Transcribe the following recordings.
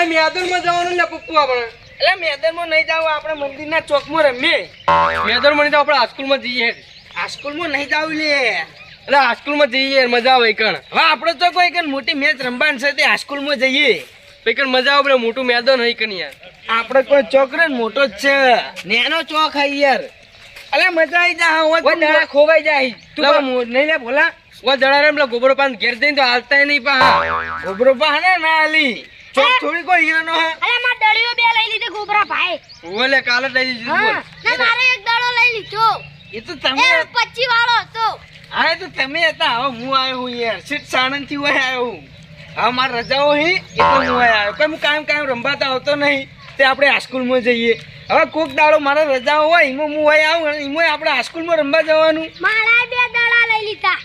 અલા મેદાનમાં જવાનું ને પપ્પુ આપણે. એટલે મેદાનમાં નહીં જાવ, આપણે મંદિરના ચોકમાં રમીએ. મેદાનમાં નહીં તો આપણે હાઈસ્કૂલમાં જઈએ. આ સ્કૂલમાં નહીં જાવ લે. એટલે હાઈસ્કૂલમાં જઈએ મજા આવે કણ. હવે આપણે તો કોઈ કણ મોટી મેચ રમવાની છે તે હાઈસ્કૂલમાં જઈએ. કણ મજા આવે મોટું મેદાન હોય કણ યાર. આપણે કોઈ ચોક રે મોટો જ છે, નેનો ચોક હે યાર. અલે મજા આવી જા. હવે દડા ખોવાઈ જાય. તું નહીં લે ભોલા. ઓ જણા રે ગોબરો પાન ઘેર જઈને તો હાલતા નહીં પા. ગોબરો પા ને ના આલી ચોક થોડી કોઈ હીરાનો હે. અરે માર દળીઓ બે લઈ લીધી ગોબરા ભાઈ. ઓલે કાલે લઈ દીધું બોલ. ના મારે એક દડો લઈ લીધો. એ તો તમે એ 25 વાળો હતો. હા એ તો તમે હતા. હવે હું આવ્યો હું યાર સીટ સાણંદ થી હોય આવ્યો હું. હવે મારી રજાઓ હી એટલે હું આવ્યો. કઈ હું કાયમ રમવાતા આવતો નહીં. તે આપણે હાઈસ્કૂલમાં જઈએ. હવે કોક દાડો મારા રજાઓ હોય એમાં હું હોય આવું અને એમાં આપણે હાઈસ્કૂલમાં રમવા જવાનું. મારા બે દડા લઈ લીધા.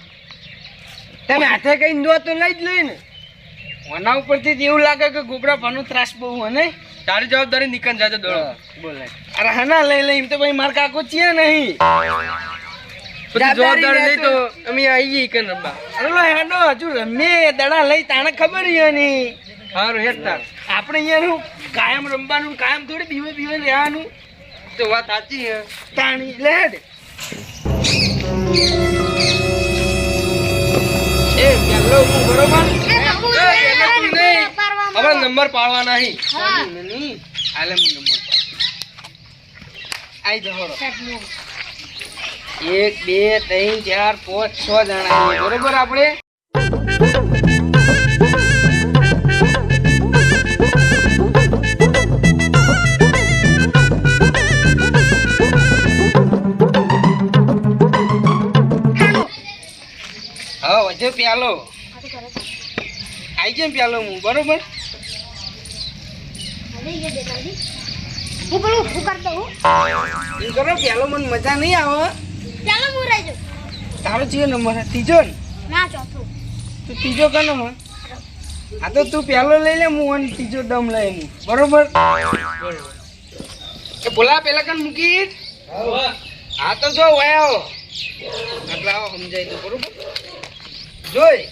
તમે હાથે કઈ દો તો લઈ જ લઈ ને. ઓના ઉપરથી એવું લાગે કે ગોબરા પાનો ત્રાસ બહુ હોય ને. તારી જવાબદારી નીકળ જાજો દોડો. બોલે અરે હા લઈ લઈ એમ તો ભાઈ માર કાકો છીએ નહીં. જવાબદારી નહીં તો અમે આવીએ કણ રમવા. અરે હેડો હજુ રમે દડા લઈ તાણે ખબર છે ની. સારું હેડ તાર. આપણે અહીંયાનું કાયમ રમવાનું, કાયમ થોડી બીવે રહેવાનું. તો વાત સાચી હે. તાણી લેડ એ પેલો હું બરોબર. હવે નંબર પાડવાના નહીં. નહીં હાલે હું નંબર આઈ જહોરો. 1 2 3 4 5 6 જણા છીએ બરોબર આપણે. હા વચ્ચે પ્યાલો આઈ જેમ પ્યાલો હું બરોબર. હું બોલું હું કરતો હું. એ કરો પ્યાલો મને મજા નહીં આવે. ચાલો હું રહેજો. તારો કયો નંબર ત્રીજો ને. ના ચોથો. તું ત્રીજો કનો હે. આ તો તું પ્યાલો લઈ લે હું અને ત્રીજો દમ લઈ લઉં બરોબર. એ બોલા પેલા કન મૂકી. હા તો જો વાયો એટલે આવો સમજાય તો બરોબર. જોઈ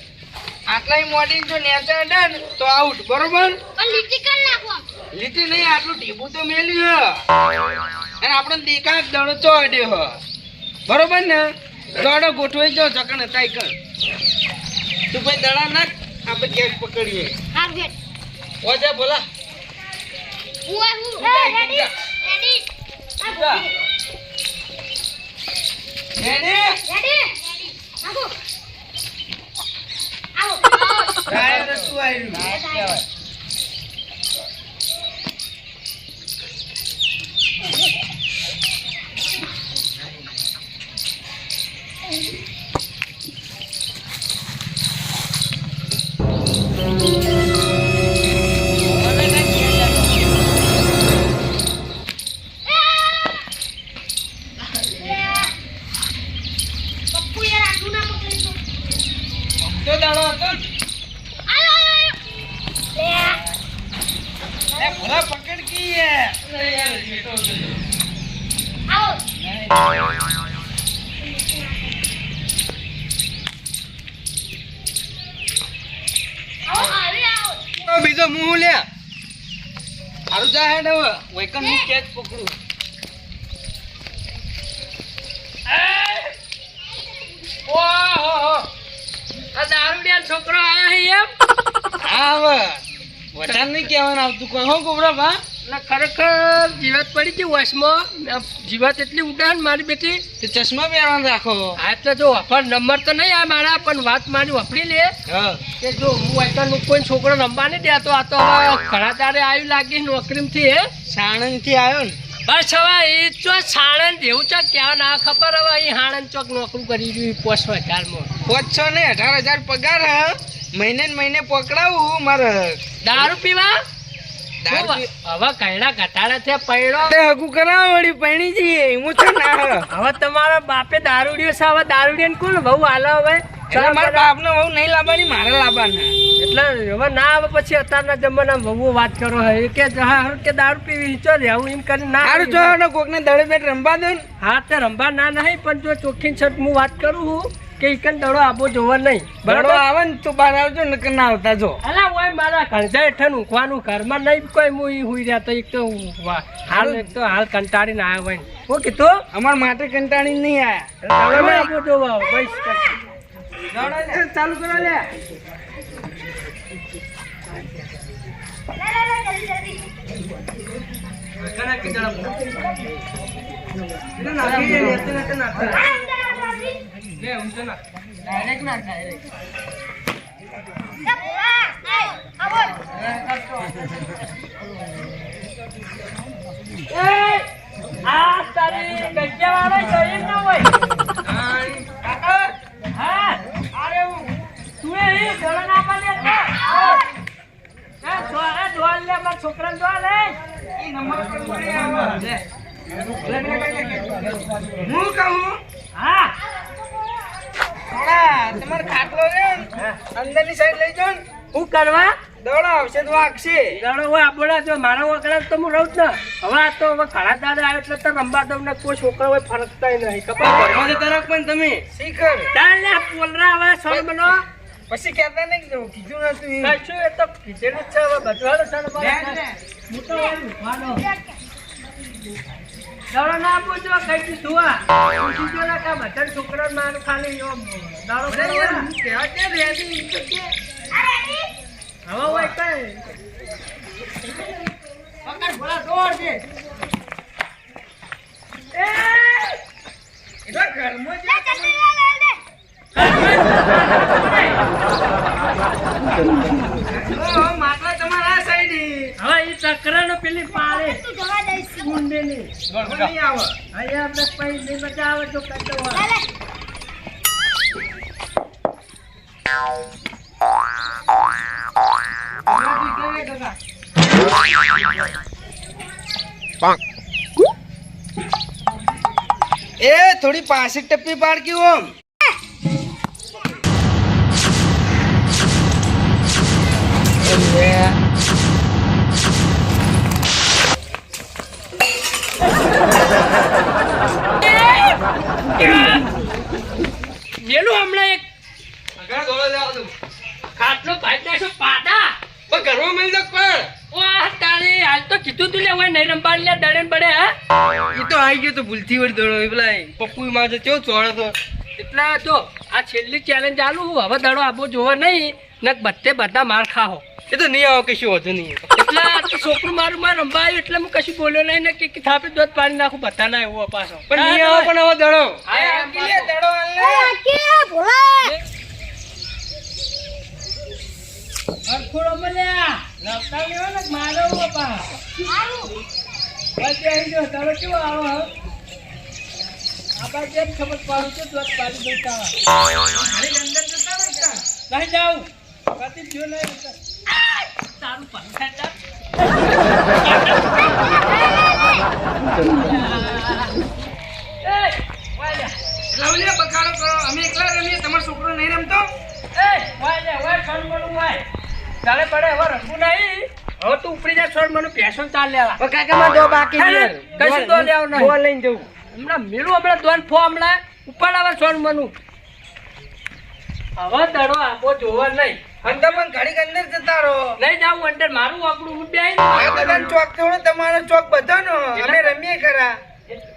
આટલાય મોડી જો નેચર અડે ને તો આઉટ બરોબર. પણ લીટી કરી નાખો. લીટી નહીં આટલું ટીપું તો મેલ્યું હ અને આપણે દેખા દડો ચો અડ્યો હ બરોબર ને. દડો ગોઠવાઈ જાવ ચકણ હતા કર તું ભાઈ દડા નાખ આપણે કેક પકડીએ. હાર ગેટ. ઓજે બોલા હું રેડી રેડી. Ready ready. આવો. આવો. ટાયર શું આવ્યું. પપ્પુ યાર આટલું ના પકડી તો. તો દાડો હતો આયો. એ ભલા પકડ કી હે. આવો. બીજો મું લે. હારું જા હેડ હવે વેકન હું કેચ પકડું. ઓહો આ દારૂડિયા છોકરો આયા હે એમ. હા હવે વધારે નહીં કહેવાનું આવતું કોઈ હો ગોબરા ભા. એટલે ખરેખર જીવાત પડી ગઈ વશમાં. જીવાત એટલી ઉડાન મારી બેટી. તે ચશ્મા પહેરવાનું રાખો. હા એટલે જો વફર નંબર તો નહીં આ મારા પણ વાત મારી વફરી લે હા કે જો હું અત્યારનું કોઈ છોકરો રમવા નહીં દેતો. આ તો હવે ઘણા તારે આવ્યું લાગી નોકરીમાંથી હે. સાણંદ થી આવ્યો ને. બસ હવે એ ચો સાણંદ એવું ચો ક્યાં ના ખબર. હવે અહીં હાણંદ ચોક નોકરી કરી રહ્યું 50,000માં. 500 ને 18,000 પગાર હે. મહિને ને મહિને પકડાવું મારે. દારૂ પીવા દારૂ હવે કઈના ઘટાડા છે પૈડો. તે હગું કરાવ વળી પૈણી જઈએ હું છે ના હે. હવે તમારા બાપે દારૂડિયો છે. હવે દારૂડિયાને કોણ બહુ હાલે હવે. એટલે મારા બાપનો બહુ નહીં લાવવાની મારે લાવવાના. એટલે હવે ના આવે પછી અત્યારના જમાનામાં બહુ વાત કરો હે કે હા કે દારૂ પીવી ચો રહેવું એમ કરીને ના. સારું જો કોકને દડે બેટ રમવા દો ને. હા તે રંભા ના નહીં પણ જો ચોખ્ખી છત હું વાત કરું છું કે ઈકન દડો આપો જોવા નહીં દડો બરાબર આવે ને તો બહાર આવજો ને ના આવતા જો અલા ઓય મારા ઘરજા હેઠળ ઊંઘવાનું ઘરમાં નહીં કોઈ હું ઈ હુઈ રહ્યા તો એક તો હાલ કંટાળીને આવ્યો હોય હું કીધું અમાર માટે કંટાળી નહીં આયા દડો આપો જોવા બસ ચાલુ કરો લે લે જલ્દી છોકરા જોવા લે હું કહું હા તમારે ખાટલો છે અંદરની સાઈડ લઈ જાઓ ને શું કરવા દડો આવશે તો વાગશે દડો હોય આપણા જો મારા વગર તો હું રહું જ ને હવે આ તો હવે ઘણા દાદા આવે એટલે તો રમવા દઉં ને કોઈ છોકરા હોય ફરકતા નહીં ઘરમાં તરફ પણ તમે શીખર તારે પોલરા હવે સોળ બનો પછી કહેતા નહીં કે કીધું નતું કશું એ તો કીધેલું જ છે હવે બધું હાલો ચાલો હું તો હવે ઊંઘવાનો. દડો ના આપું જો કઈ દીધું આ કીધું ને કે બધા છોકરા મારું ખાલી એવો દાડો કહેવા કે રેડી હવે હોય કઈ પકડ ભોળા દોડ દે એ એટલે ઘરમાં લે જલ્દી લે માટલા તમારા આ સાઈડ હવે એ ચક્રનો પેલી પાડે તું જવા દઈશ કુંડેલી નહીં આવે અહીંયા આપણે પૈ નહીં બચા આવે તો કરતો લે હોય લે એ થોડી પાછી ટપ્પી પાડકી ઓમ મેલું હમણાં એક ખાટલો ભાઈ નાખો પાડા ઘરમાં મળી જાવ પણ વાહ તારી હાલ તો કીધું તું લે હોય નહીં રંબાડ લે દડે ને બડે હા એ તો આવી ગયો તો ભૂલથી વળી દોડો પેલા પપ્પુ માં તો કેવો ચોળો તો એટલે જો આ છેલ્લી ચેલેન્જ ચાલુ હું હવે દડો આપો જોવો નહીં ને બધે બધા માર ખાહો એ તો નહીં આવો કશું વધુ નહીં એટલે આ તો છોકરું મારું માં રંબા આવ્યું એટલે હું કશું બોલ્યો નહીં ને કે થાપે દૂધ પાણી નાખું બધા ના એવું પાછો પણ નહીં આવો પણ હવે દડો હા, દડો કે ભોળા અરખોડો મળ્યા રસ્તા લેવો ને મારો બાપા સારું બાકી આવી ગયો તારો કેવો આવો હવે આપા જેમ ખબર પાડું તો દૂધ પાણી દેતા નહીં જાઉં કદી જો નહીં સારું પંખા જા એ વાલ્યા લવલિયા બકારો કરો અમે એકલા રમીએ તમારો છોકરો નહીં રમતો એ વાલ્યા વાય છોડ મનું વાય ચાલે પડે હવે રંગું નહીં હવે તું ઉપરી જા છોડ મનું પેશન ચાલ લેવા કાકામાં દો બાકી કશું તો લેવું નહીં બોલ લઈને જવું હમણાં મેળું હમણાં દોન ફો હમણાં ઉપર આવે છોડ મનું હવે દડો આપો જોવા નહીં અંદર પણ ઘડીક અંદર જતા રહો નહીં જાવું અંદર મારું આપણું હું બે આ બધાનો ચોક થોડો તમારો ચોક બધાનો અમે રમીએ ખરા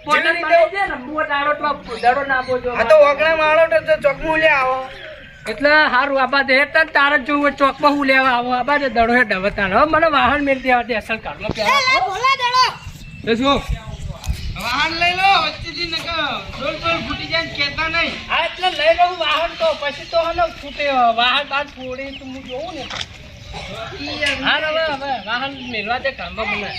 પોતાની મળે છે રમવો દાડો તો દડો ના આપો જો આ તો ઓગણા માળો તો ચોકમાં લે આવો એટલે હારું આબા દે તારે જોવું ચોકમાં હું લેવા આવો આબા દે દડો હે ડબતાનો હવે મને વાહન મેળ દેવા દે અસલ ઘરમાં લે પ્યારા ભોળા દડો તો શું વાહન લઈ લો વચ્ચેથી નકર ડોલ ડોલ ફૂટી જાય ને કહેતા નહીં હા એટલે લઈ લઉં વાહન તો પછી તો હને છૂટે વાહન બાદ ફોડી તો હું જોઉં ને હા હવે હવે વાહન મેળવા દે ઘરમાં મને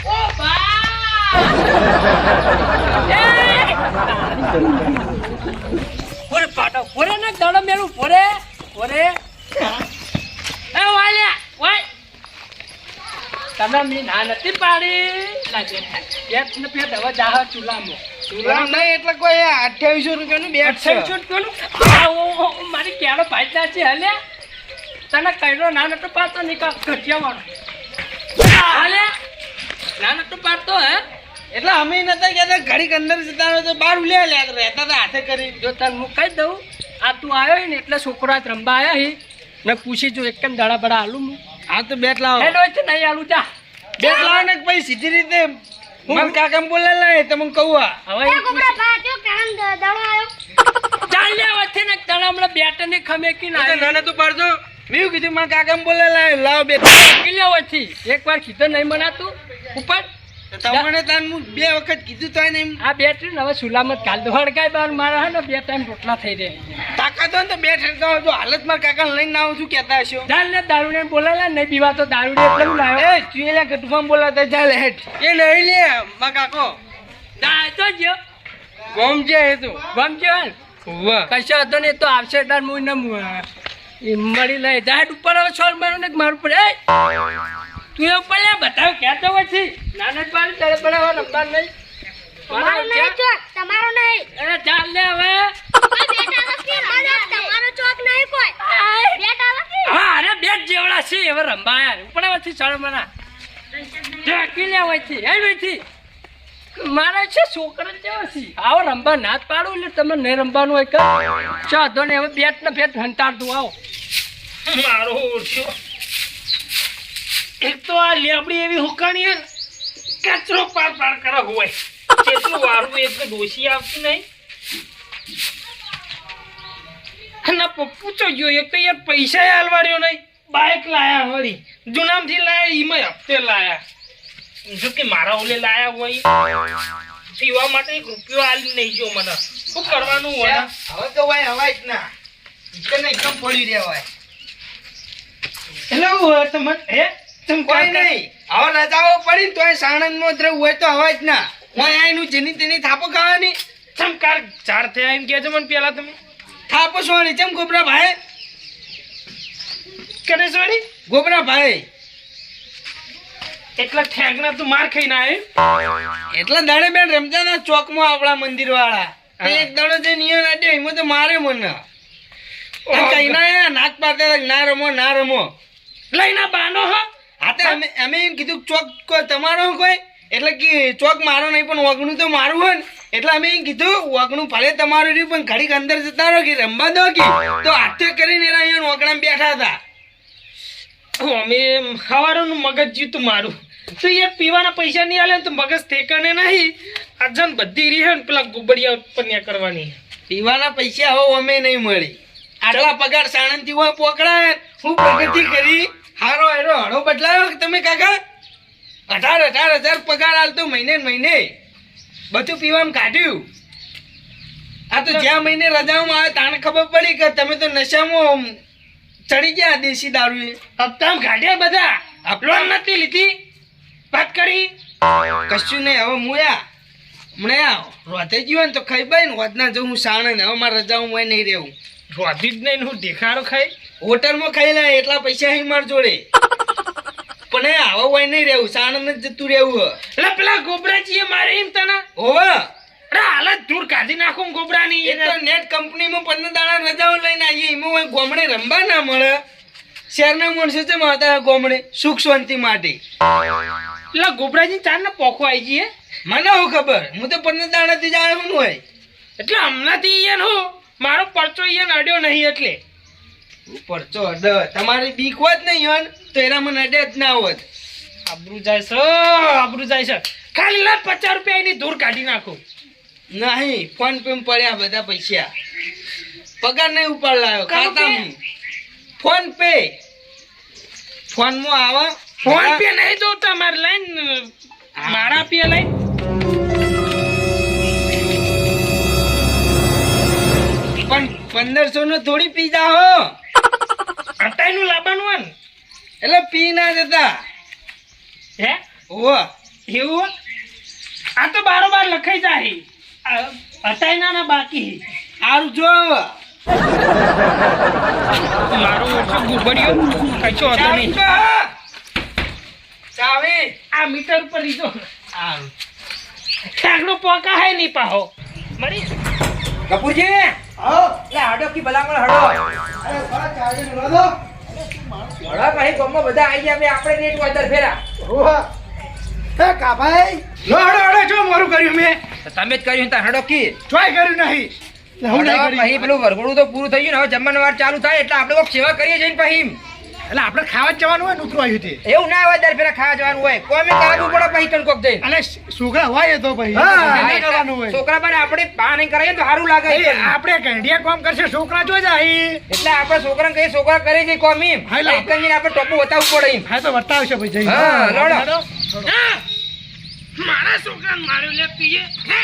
ઓ બા ઓરે પાટો ઓરે ને દડો મેલું ઓરે ઓરે એ વાલ્યા વાય તમે મી ના નથી પાડી લાગે એક ને પેટ હવે જાહ ચૂલામાં ચૂલા નહીં એટલે કોઈ 2800 રૂપિયાનું બેટ છે 2800 મારી કેળો ભાઈ છે હલ્યા તને કઈરો ના નતો પાતો નિકા ઘટિયા વાળો હાલે નાનો તો પાડતો હે એટલે અમે નતા કહેતા ઘડીક અંદર જતા રહો તો બહાર ઉલ્યા લે રહેતા હતા હાથે કરી. જો તને હું કહી દઉં આ તું આવ્યો ને એટલે છોકરા જ રમવા આવ્યા હી ને પૂછી જો એક દાડા બડા આલું હું હા તો બેટ લાવો. હેલો છે નહીં આલું જા બેટ લાવો ને પછી સીધી રીતે મને કાકા બોલે લાય તમને કહું આ. હવે એ ગોબરા ભા જો કામ દડો આવ્યો. ચાલ લે વચ્ચે ને દાડા હમણાં બેટ ને ખમે કી ના નાના તો પાડજો મેં કીધું મને કાકા બોલે લાય લાવો બેટ. કિલ્લા વચ્ચે એકવાર કીધું નહીં મનાતું ઉપર તમને તાન હું 2 વખત કીધું તો નહીં. આ બેટરી ને હવે સુલામત કાલ દો હડકાય બાર મારા હે ને 2 ટાઈમ રોટલા થઈ રહે તાકાત હોય ને તો બેટ હડકાવો જો હાલત માર કાકા લઈને ના આવું છું કહેતા હશો. ચાલ ને દારૂને બોલાયેલા નહીં પીવા તો દારૂને એટલે હું લાવ્યો એ તું એલા ગટુફામ બોલાતા ચાલ હેઠ એ નહીં લે મા કાકો દા તો જો કોમ છે એ તો ગમજો વાહ કશો હતો ને તો આવશે તાર મું ને મળી લઈ જાય ઉપર હવે છોડ મારું ને મારું પડે તું એવું પડે બતાવ કહેતો પછી નાના જ પાડી તારે બનાવવા રમવા નહીં તમારો નહીં ચોક તમારો નહીં. એ ચાલ લે હવે આ બેટ આવા કે રાજા તમારો ચોક નહીં કોઈ. બેટ આવા કે હા અરે બેટ જેવડા છે હવે રમવા યાર ઉપર પછી છોડ મના ઢાકી લે વચ્ચે હે વચ્ચે મારા છે છોકરા જેવા છે આવો રમવા ના જ પાડું એટલે તમે નહીં રમવાનું હોય કે ચાધો ને હવે બેટ ને બેટ હંતાડતું આવો મારો ઓછો એક તો આ લેબડી એવી હુકાણી હે કચરો પાર પાર કરે હોય કેટલું વારું એક તો દોશી આવતી નહીં અને પપ્પુ તો જો એક તો યાર પૈસા હાલવાડ્યો નહીં બાઇક લાયા વળી જુનામથી લાયા ઈમાં હપ્તે લાયા જો કે મારા ઓલે લાયા હોય પીવા માટે 1 રૂપિયો હાલી નહીં જો મને શું કરવાનું હોય હવે તો ભાઈ હવાય જ ના ઇકને એકમ પડી રહ્યા હોય હેલો તમે હે તમ કોઈ નહીં હવે રજાઓ પડી તોય સાણંદમાં જ રહેવું હોય તો હવાય જ ના હું આઈનું જેની તેની થાપો ખાવાની ચમકાર 4 થયા એમ કહેજો મને પેલા તમે થાપો સોની ચમ ગોબરા ભાઈ કરે સોની ગોબરા ભાઈ એટલા ઠેંગના તું માર ખાઈને આવ્યો એટલા દાડે બેન રમજાના ચોકમાં આપણા મંદિર વાળા એક દાડો જે નિયમ આડ્યો એમાં તો મારે મને કઈ ના નાક પાડતા ના રમો ના રમો લઈને બાનો હો હા તો અમે એમ કીધું ચોક કોઈ તમારો કોઈ એટલે કે ચોક મારો નહીં પણ વગણું તો મારું હોય ને એટલે અમે એમ કીધું વગણું ભલે તમારું રહ્યું પણ ઘડીક અંદર જતા રહો કે રમવા દો કે તો હાથે કરીને એના અહીંયા વગણામાં બેઠા હતા અમે સવારનું મગજ જીતું મારું તો એ પીવાના પૈસા નહીં આલે તો મગજ ઠેકાને નહીં આજન બધી રહી ને પેલા ગુબડિયા ઉત્પન્ન કરવાની પીવાના પૈસા હવે અમે નહીં મળી આટલા પગાર સાણંદથી હોય પોકડા હું પ્રગતિ કરી હારો હેરો હળો બદલાયો કે તમે કાકા 18,000 પગાર આલતો મહિને ને મહિને બધું પીવામાં કાઢ્યું આ તો જ્યાં મહિને રજાઓમાં આવે તાને ખબર પડી કે તમે તો નશામાં ચડી ગયા દેશી દારૂ હપ્તામાં કાઢ્યા બધા લોન નથી લીધી વાત કરી કશું નહીં હવે મુયા હમણે રોતે જીવો ને તો ખાઈ બાઈ ને વધના જવું હું સાણંદ હવે મારે રજાઓ હોય નહીં રહેવું રોધી જ નહીં હું દેખાડો ખાઈ હોટલમાં ખાઈ લે એટલા પૈસા અહીં માર જોડે પણ હવે હોય નહીં રહેવું સાણંદ જ જતું રહેવું એટલે પેલા ગોબરાજીએ મારે એમ તને હોવે હાલત ધૂળ કાઢી નાખું ગોબરાની એ તો નેટ કંપનીમાં 15 દાડા રજાઓ લઈને આવીએ એમાં ગોમડે રમવા ના મળે શહેરના માણસો છે માતા ગોમડે સુખ શાંતિ માટે એટલે ગોબરાજી ચાર ને પોખો આવી જઈએ મને હું ખબર હું તો 15 દાડાથી જ આવ્યો હું હોય એટલે હમણાંથી ઈયન હું મારો પરચો ઈયન અડ્યો નહીં એટલે પરચો અડ તમારી બીક હોત ને ઈયન તો એના મને અડે જ ના હોત આબરૂ જાય છે ખાલી લા 50 રૂપિયા એની ધૂળ કાઢી નાખું નહીં ફોન પે પડ્યા બધા પૈસા પગાર નહીં ઉપાડ લાવ્યો ખાતામાં ફોન પે ફોનમાં આવા ફોન પે નહીં તો તમારે લાઈન મારા પે લાઈન પણ 1500 નો થોડી પી જા હો 28 નું લાવવાનું હોય ને એટલે પી ના જતા હે ઓ એવું આ તો બારોબાર લખાઈ જાય 28 ના બાકી સારું જો મારો ઓછો ગુબડ્યો કચો હતો નહીં ચાવી આ મીટર ઉપર લીધો સારું ઠાકડો પોકા હે નહીં પાહો મળી કપૂરજી આવો લે હાડો કી ભલામણ હાડો અરે થોડા ચાર્જર લો દો ભણા ભાઈ ગામમાં બધા આવી ગયા આપણે નેટ વાદર ફેરા હે કાભાઈ લો હડો જો મારું કર્યું મેં તમે જ કર્યું તા હડો કી ચોય કર્યું નહીં હું નહીં કર્યું પછી પેલું વરઘોડું તો પૂરું થઈ ગયું ને હવે જમવાનો વાર ચાલુ થાય એટલે આપણે કોક સેવા કરીએ છીએ ને પછી એટલે આપણે ખાવા જ જવાનું હોય ને ઉતરું આવ્યું તે એવું ના હોય દર ફેરા ખાવા જવાનું હોય કોઈ કરાવવું પડે પછી તને કોક જઈને અને છોકરા હોય તો ભાઈ હા, એને કરવાનું હોય છોકરા બાને આપણે બા નહીં કરાવીએ ને તો સારું લાગે આપણે ગંઢિયા કામ કરશે છોકરા જો જાય એટલે આપણે છોકરાને કહીએ છોકરા કરે છે કોમ એમ હા, એટલે એક જઈને આપણે ટોપું બતાવવું પડે એમ હા તો બતાવશે ભાઈ જઈ હા, લડો. મારા છોકરાને માર્યો લે તીએ હે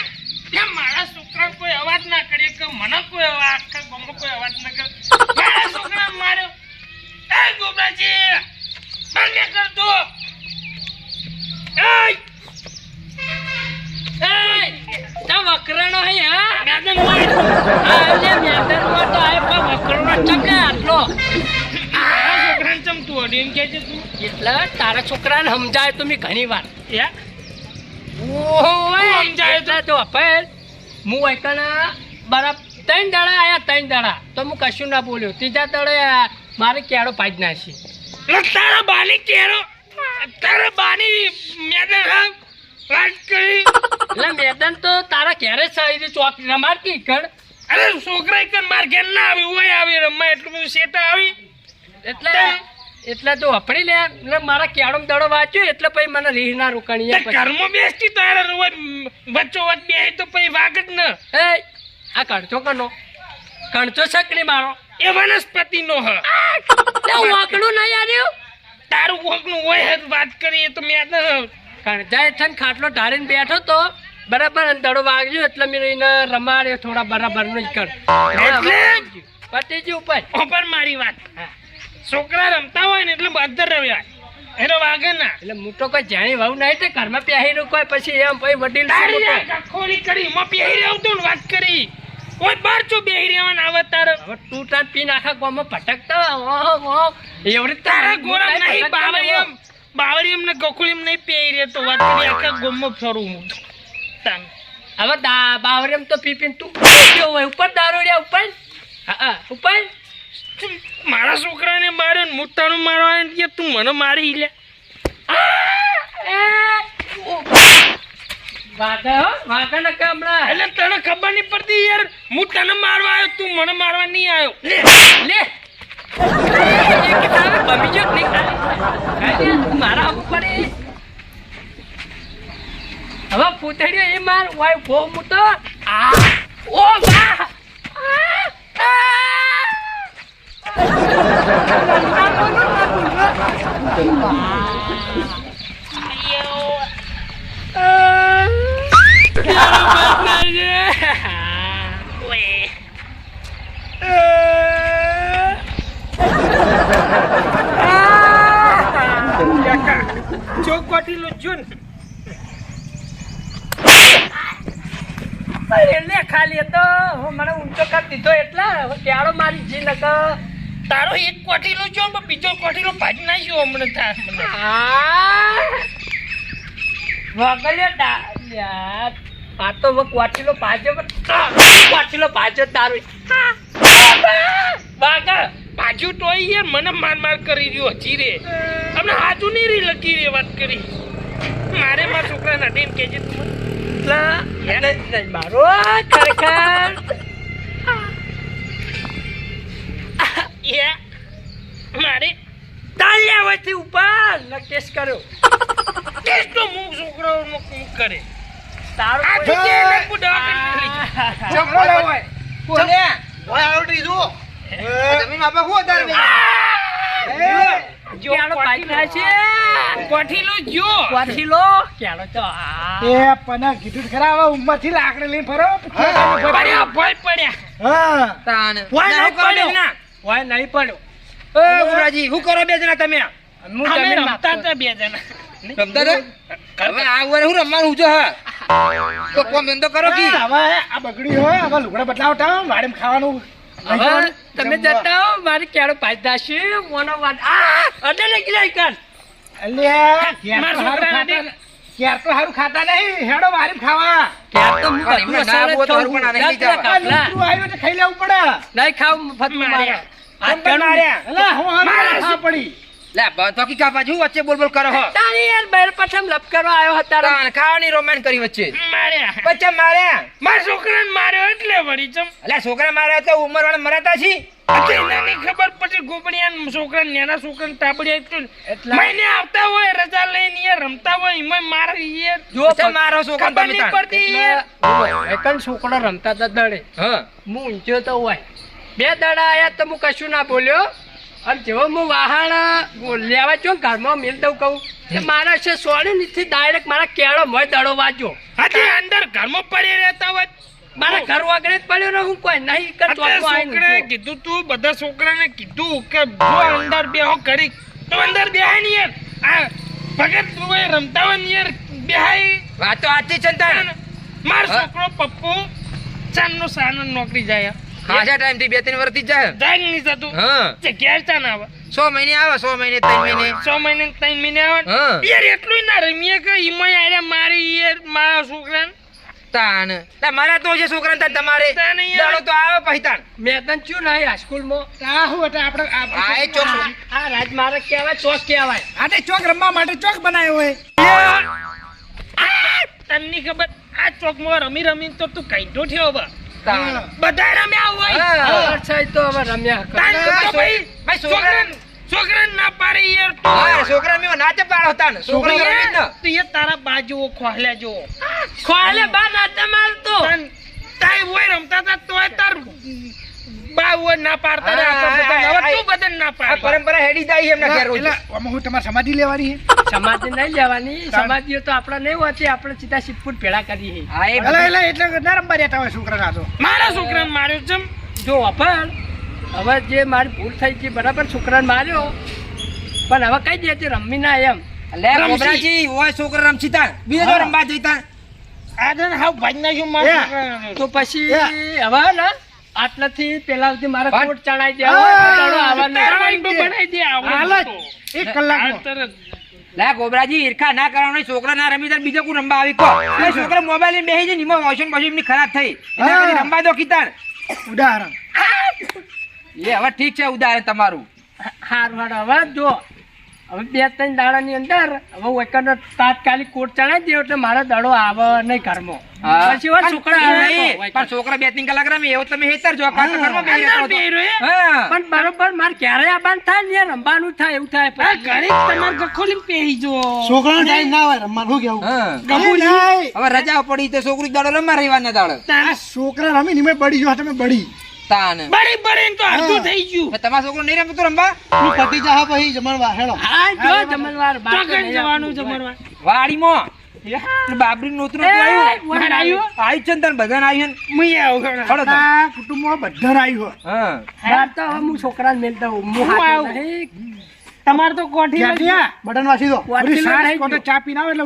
લે મારા છોકરા કોઈ અવાજ ના કરે કે મને કોઈ અવાજ આખા ગામમાં કોઈ અવાજ ના કરે મારા છોકરાને માર્યો એ ગોબરાજી બંને કર દો એય તા વકરાનો હે હા મેદન માર આ લે મેદાનમાં તો આય પણ વકરાનો ચકે આટલો મારા છોકરાને ચમ તું અડીને કે છે તું એટલે તારા છોકરાને સમજાય તો મેં ઘણી વાર હે ઓય સમજાય તો? તો અપેલ હું એકણા બરાબર 3 દાડા આયા 3 દાડા તો હું કશું ના બોલ્યો ત્રીજા દાડે મારે કેળો પાડી નાખી લે તારા બાની કેરો તારા બાની મેદન હા વાત કરી એટલે મેદાન તો તારા ઘેરે સાઈ ચોક રમાડતી કર અરે છોકરા એક માર ઘેર ના આવી હોય આવી રમવા એટલું બધું શેટા આવી એટલે તો અપડી લે એટલે મારા કેળો દડો વાંચ્યો એટલે પછી મને રીહ ના રોકાણી તે ઘરમાં બેસતી તારા રોજ વચ્ચો વચ્ચ બેહી તો પછી વાગ જ ન એ આ કણચો કનો કણચો સકડી મારો એ વનસ્પતિનો હ તે વાકડું નહીં આવ્યું તારું વગનું હોય હે વાત કરી એ તો મેં કણજાય થન ખાટલો ઢાળીને બેઠો તો બરાબર અને દડો વાગ્યો એટલે મેં એને રમાડ્યો થોડા બરાબર નું જ કર પતી ગયું ઉપર ઓપર મારી વાત છોકરા રમતા હોય ને એટલે બધા રમ્યા એનો વાગે ના એટલે હું તો કોઈ જાણી વહુ નહીં તે ઘરમાં પહેરી નું કોઈ પછી એમ પછી વડીલ છે મોટો. ખોલી કરી માં બેહી રહ્યો તો ને વાત કરી ઓય બાર ચો બેહી રહેવાના આવે તારે હવે તું તાર પીન આખા ગામમાં ભટકતો એવડી તારા ગોરા નહીં બાવળીએમ ને ગોકુળીએમ નહીં પહેરી રહ્યો તો વાત કરી આખા ગોમમાં ફરું હું તાન હવે બાવરેમ તો પીપીન તું કેવો હોય ઉપર દારૂડિયા ઉપર હા ઉપર મારા છોકરાને માર્યો ને મુત્તાનો મારવા આવે ને કે તું મને મારી લે વાગા ન કામડા એટલે તને ખબર નહીં પડતી યાર હું તને મારવા આવ્યો તું મને મારવા નહીં આવ્યો લે બમી જો મારા ઉપર હવે પૂતળ્યો એ માર વાય બહુ મોટો ઓ વાહ ચોકવાટી લો જો ને એટલે ખાલી તો મને ઊંચો કરી દીધો એટલે હવે ક્યારો મારી જી નક તારો એક કોઠીલો જો ને બીજો કોઠીલો ભાજી નાખ્યો હમણાં થાય મને વગલ્યો યાર આ તો વાટીલો પાજો તારું વાગા બાજુ ટોઈ યાર મને માર કરી રહ્યો હજી રે અમને હાજુ નહીં રી લગી રે વાત કરી મારે મારા છોકરાને અડીને કહેજે તું મારો ખરેખર મારે તાલ્યા વચ્ચે ઉપર કેસ કર્યો કેસ તો હું છોકરાઓનો કું કરે તારો આ તો જે એને બુડા કરી ક્યારો પાઈ થાય છે કોઠીલો જો વાઠીલો ક્યારો તો એ પના કીધું ખરા હવે ઉંમરથી લાકડી લઈને ફરો પડ્યા ભય પડ્યા હા વાય નહીં પડ્યો ગુરાજી શું કરો બે જણા તમે હું અમે જમીન રમતા માગતો. હતા બે જણા રમતા હતા? હવે આ વરે હું રમવાનું છે હા તો કોમ ધંધો કરો કી હવે આ બગડી હોય હવે લુગડા બદલાવતા વાડીમાં ખાવાનું હવે તમે જતા હો મારી ક્યારો પાઈ દાશે મોનો વાત અડે નીકળ્યા કર અલ્યા ક્યાર તો હારું ખાતા નહીં હેડો વાડીમાં ખાવા ક્યાર તો હું પણ બધું એમને ના અસર જ આપો તો થવું. હારું પણ આ નહીં દસ જવા. કાપલા. લુગડું આવ્યું એટલે ખાઈ લેવું પડે નહીં ખાવ ફતું મારે હાથ માર્યા એલા હું હા પડી લે બંધો કા બાજુ વચ્ચે બોલ બોલ કરો હો તારી યાર બહેર પ્રથમ લપ કરવા આવ્યો હતા તાણ ખાવાની રોમાન કરી વચ્ચે માર્યા બચ્ચા માર્યા મારા છોકરાને માર્યો એટલે વળી ચમ અલ્યા છોકરા માર્યા તો ઉંમર વાળા મરાતા છી નાની ખબર પછી ગોબડિયા છોકરા નાના છોકરા તાપડિયા એટલા- મહિને આવતા હોય રજા લઈને યાર રમતા હોય એમાં મારે યાર જો બચ્ચા મારો છોકરા ખબર તમે નહીં તાણ પડતી યાર એકન છોકરા રમતા હતા દડે હા હું ઊંચો તો હોય બે દડા આયા તો હું કશું ના બોલ્યો અને જેવો હું વાહણ લેવા જો ઘરમાં મેલ દઉં કહું કે મારા છે સોળી નથી ડાયરેક્ટ મારા કેળો મોય દડો વાંચ્યો હજી અંદર ઘરમાં પડી રહેતા હોય મારા ઘર વાગડે જ પડ્યો ને હું કોઈ નહીં કરતો અત્યારે છોકરાએ કીધું તું બધા છોકરાને કીધું કે જો અંદર બેહો ઘડી તો અંદર બેહાય ને યાર આ ભગત તું એ રમતા હોય ને યાર બેહાય વાત તો આથી ચંતા માર છોકરો પપ્પુ ચાંદનો સાનો નોકરી જાય ખાસા ટાઈમ થી 2-3 વર્ષથી જાય જાય નહીં જતું હા જગ્યા ચાન આવે 6 મહિને આવે 6 મહિને 3 મહિને 6 મહિને 3 મહિને આવે હા. યાર એટલું ના રમીએ કે ઈમાં આરે મારી યાર મારા છોકરાને તાન લે મારા તો છે છોકરા તાન તમારે તાન યાર. દાડો તો આવે પહિતાન મેં તને ચું નહીં આ સ્કૂલમાં આ હું એટલે આપણે આ એ ચોક આ રાજ મારે કહેવાય ચોક કહેવાય આટે ચોક રમવા માટે ચોક બનાવ્યો હોય તને ખબર આ ચોકમાં રમી રમીને તો તું કઈઢો થયો બા તાન બધા રમ્યા હોય હા. ખબર છે તો હવે રમ્યા કરે. તાન તો હા, ભાઈ ભાઈ છોકરા છોકરાને ના પાડે યાર તું. હા છોકરા મે નાચે પાડો તાન છોકરા યાર, રમી ન તું યાર તારા બાજુ ખોહલ્યા જો ખોલે બા નાતે મારતો તાય હોય રમતા તા તોય તાર બા હોય ના પાડતા રે આપણે બધાને. હવે તું બધાને ના આ પાડ પરંપરા હેડી જાય એમના ઘેર રોજ એટલે આમાં હું તમારે સમાધિ લેવાની છે સમાધિ નહીં લેવાની સમાધિઓ તો આપડે નહીં હોતી આપણે સીધા શિવપુર ભેળા કરીએ હા એ એટલે ના રમવા રહેતા હોય છોકરા તો મારા છોકરાને માર્યો ચમ જો અપણ હવે જે મારી ભૂલ થઈ ગઈ બરાબર છોકરાને માર્યો પણ હવે કઈ દેતી રમી ના એમ લે કોબરાજી ઓય છોકરા રમછી તાન બીજો રમવા જઈતા આગળ હાવ ભાઈ નાખ્યું મારા છોકરાને. તો પછી હવે ને આટલાથી પેલા સુધી મારે પણ- કોટ ચડાઈ દેવો દડો આવવા નહીં. તારા વાઈન તો બનાવી દે આવડે હાલ જ. તો. એક કલાકમાં. આ તરત. લે કોબરાજી ઈરખા ના કરવાનો છોકરા ના રમી તાર બીજો કોઈ રમવા આવી કો એ છોકરા મોબાઈલ લઈને બેહી જાય ને એમાં વોશિંગ મશીન ની ખરાબ થઈ એના હા. કરતા રમવા દો કીતાન ઉદાહરણ એ હવે ઠીક છે ઉદાહરણ તમારું હારું હારું હવે જો હવે 2-3 દાડાની અંદર હવે વેકરનો તાત્કાલિક કોટ ચડાઈ દે એટલે મારો દડો આવે નહીં ઘરમાં હા. પછી હવે છોકરા આવે નહીં, તો પણ છોકરા 2-3 કલાક રમે એવું તમે હેતર જો કાં તો ઘરમાં બેહી અંદર રહેતો હતો. બેહી રહ્યો, હે? હા પણ બરોબર મારે ક્યારે આબાન થાય ને યાર, રમવાનું થાય એવું થાય આ ઘરે જ તમારે ગખોલીને પહેરી જો છોકરાનો ટાઈમ ના હોય રમવાનું કેવું હા હવે રજા પડી તો છોકરી દાડો રમવા રહેવાના દાડો આ છોકરા રમી નિમે બળી જો તમે બળી તાન બળી બળીને તો અડધું થઈ ગયું તમારો છોકરો નહીં રમતો રમવા તું પતિ જા પછી જમણવા હેડો હા જો જમણવાર બાર તો ચોકન નહીં જવાનું આવતું જમણવા વાડીમાં બાબરી નોતરું એ, આવ્યું મને આવ્યું. આવ્યું છે ને તને બધાને આવ્યું ને મુઈ આવું ખડો તો. આ કુટુંબમાં બધા આવ્યું હા બાર તો હવે હું છોકરાને મેલતા હોઉં. હું હાથો આવું. નહીં. તમારે તો કોઠી ક્યાં બટન વાસી દો વાસી બધી લો, સાસ નહીં કોટે જો. ચા પીને આવે એટલે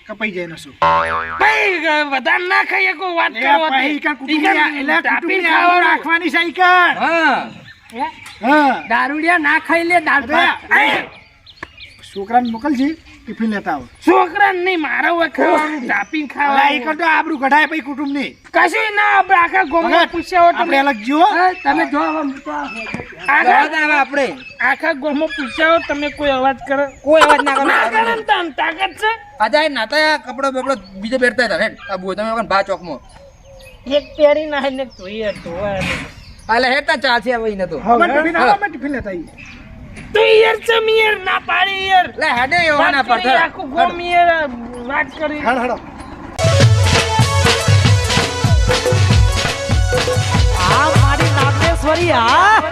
કપાઈ જાય નસો ભાઈ વધારે ના ખાઈએ કોઈ વાત કરો પછી ઈકન કુટુંબની એટલે તાપી કુટુંબની ખાવાનું. આબરૂ રાખવાની છે ઈકન. હા હા દારૂડિયા ના ખાઈ લે દાળ ભાત. છોકરાને મોકલજે ટિફિન લેતા આવો છોકરા નહીં મારા હોય ખાવાનું તાપીને અલા, ખાવાનું ઈકન તો આબરૂ કઢાય પછી કુટુંબની કશું ના આપણે આખા ગોમમાં ભગત, પૂછ્યા હોય આપણે તમે અલગ જીવો હા, તમે જો હવે હું તો આખા હવે આપણે આખા ગોમમાં પૂછ્યા હોય તમે કોઈ અવાજ કરો કોઈ અવાજ ના ના કરો કરો ને તને તાકાત છે આજે નાતા કપડો બેપડો બીજો પહેરતા હતા હેડ આ બુઓ તમે વખત ભા ચોકમાં એક પેરી ના ને ધોઈ ધોવા આલે હેડતા ચાલશે હવે ઈને તો અમે ટિફિન આવો અમે ટિફિન લેતા આવીએ તો યાર ચમ યાર ના પાડી યાર લે હેડે એવો ના વાત કરી, પડતા આખું ગોમ યાર વાત કરી હેડો હેડો આ મારી નાગેશ્વરી હા